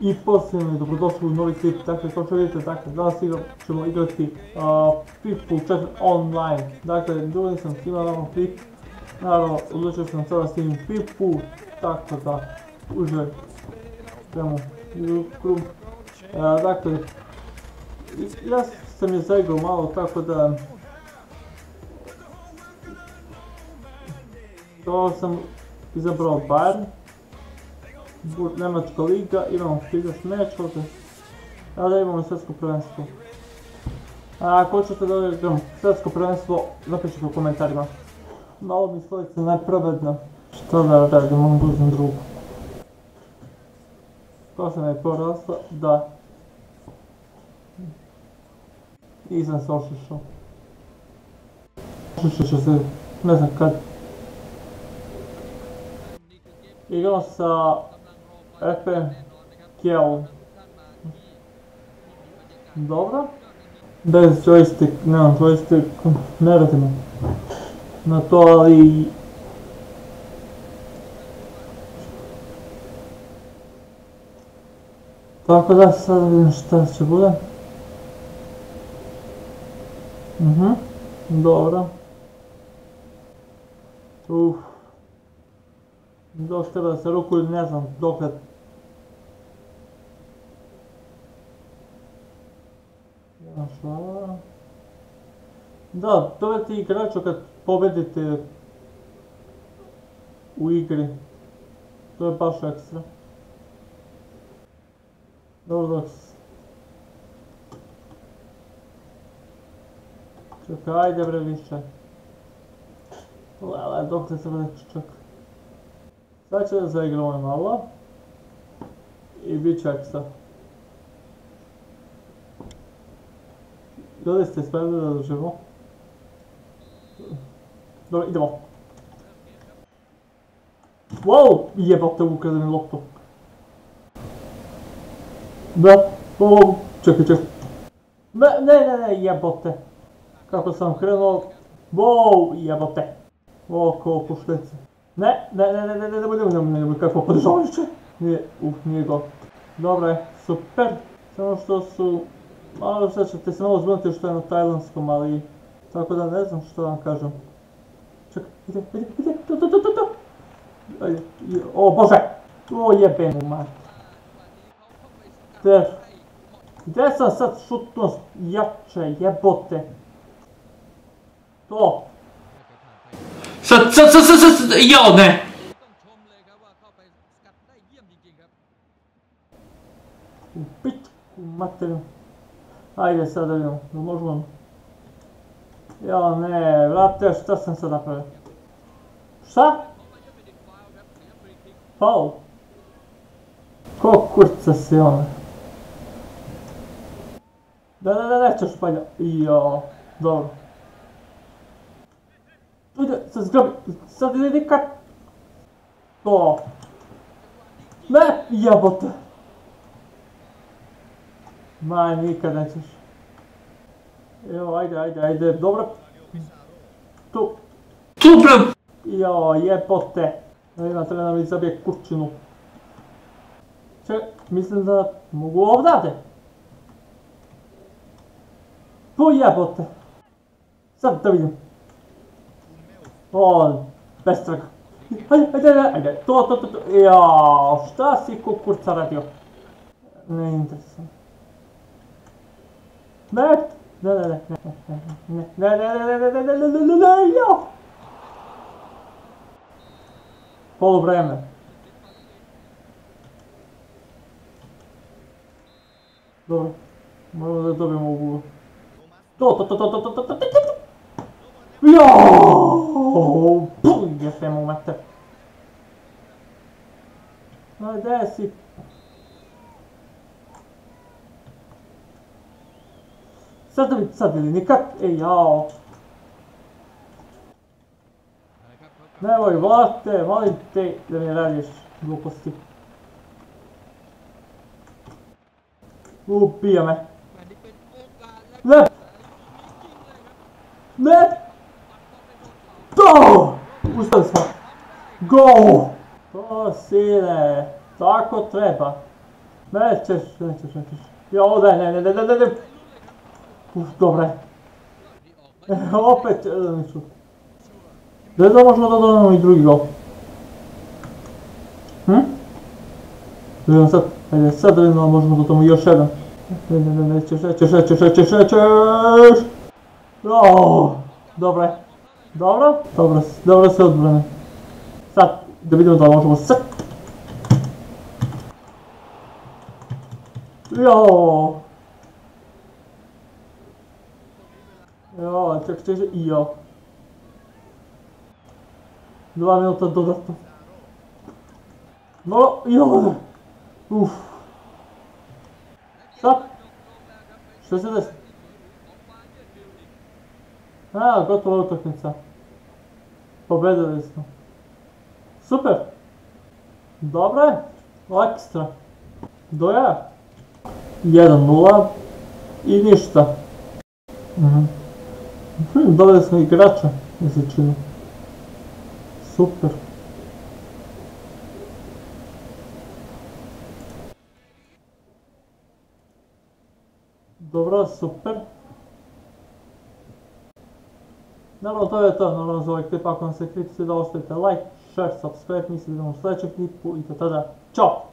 I posljedno dobrodošli u novi klip, dakle kao što vidite, danas ćemo igrati Pitfall 4 online. Dakle, dovoljno sam snimao naravno klip, naravno odlučio sam sada snimim Pitfall, tako da uživajmo u dakle, ja sam je zaigrao malo, tako da to sam izabrao Bayern. Njemačka liga, imamo 30 meč ovdje, da imamo svjetsko prvenstvo. Ako hoćete da igram svjetsko prvenstvo, napišite u komentarima. Malo mi stolica nepravedna, šta da radim, moram da uzem drugu. Ko sam je porasla, da. Nisam se ošišao. Ošišao ću se, ne znam kad. Igramo sa FM Kjell. Dobro. Bez joystick, nemam joystick, ne radimo na to, ali tako da sad vidim šta će bude. Dobro. Dok treba da se rukuju, ne znam dokle. Da, dobijete igrača kad pobedite u igri. To je baš ekstra. Dobro, dok se... Čekaj, ajde bre više. Lele, dok se treba neći čekaj. Sad će da zaigramo malo. I bit će ekstra. Da li ste spremni da dođemo? Dobro, idemo. Wow! Jebote, ukrade mi loptu. Da, čekaj. Ne, jebote. Kako sam krenuo. Wow, jebote. Ko puštenice. Ne, kako podržavaliće. Nije go. Dobro je, super. Samo što su... Malo sad ćete se malo zbuniti što je na tajlanskom, ali... Tako da ne znam što vam kažem. Čekaj, ide. Tu. Ajde, o bože! O jebem u mat. Gdje sam sad šutno jače, jebote? To! Sad, jao ne! U pičku materiju. Ajde sad da vidimo, da možemo... Jao ne, vrate, šta sam sad napravio? Šta? Faul? Ko kurca si ono? Da, ćeš palja. Jao, dobro. Ide, sad zgrabi, sad ide kak... To. Ne, jebote. Maj, nikad nećeš. Evo, ajde, dobro. Tu prem! Jao, jebote. Ima treba da mi zabije kurčinu. Čekaj, mislim da mogu ovdje. Tu jebote. Sad da vidim. O, bez traga. Ajde, to. Jao, šta si kukurca radio? Ne interesam. Ne, jao! Poluvreme. Dobro, moramo da dobijemo ovu. To. Jao! Jefem u mater. Gdje si? Sad ili nikad? Jao! Nemoj, vlate, molim te da mi radiš gluposti. Ubija me. Ne! To! Ustali smo. Go! To sine, tako treba. Nećeš. Jo, ne. Uf, dobre. Opet jedan šut. Da možemo da dodamo i drugi gol. Vidimo sad, ajde sad da vidimo možemo da dodamo još jedan. Nećeš. Dobre. Dobro se odbrane. Sad, da vidimo da možemo sad. Čekaj, jo. 2 minuta dodatno. No, jo. Uff. Šta? Što se desi? Gotova utakmica. Pobedili smo. Super. Dobro je. Ekstra. Do ja. 1-0. I ništa. Doveli smo igrača, mi se čini. Super. Dobro, super. Naravno, to je to. Naravno, za ovaj klip, ako vam se klip sviđa, ostavite like, share, subscribe, mi se vidimo u sljedećem klipu i do tada. Ćao!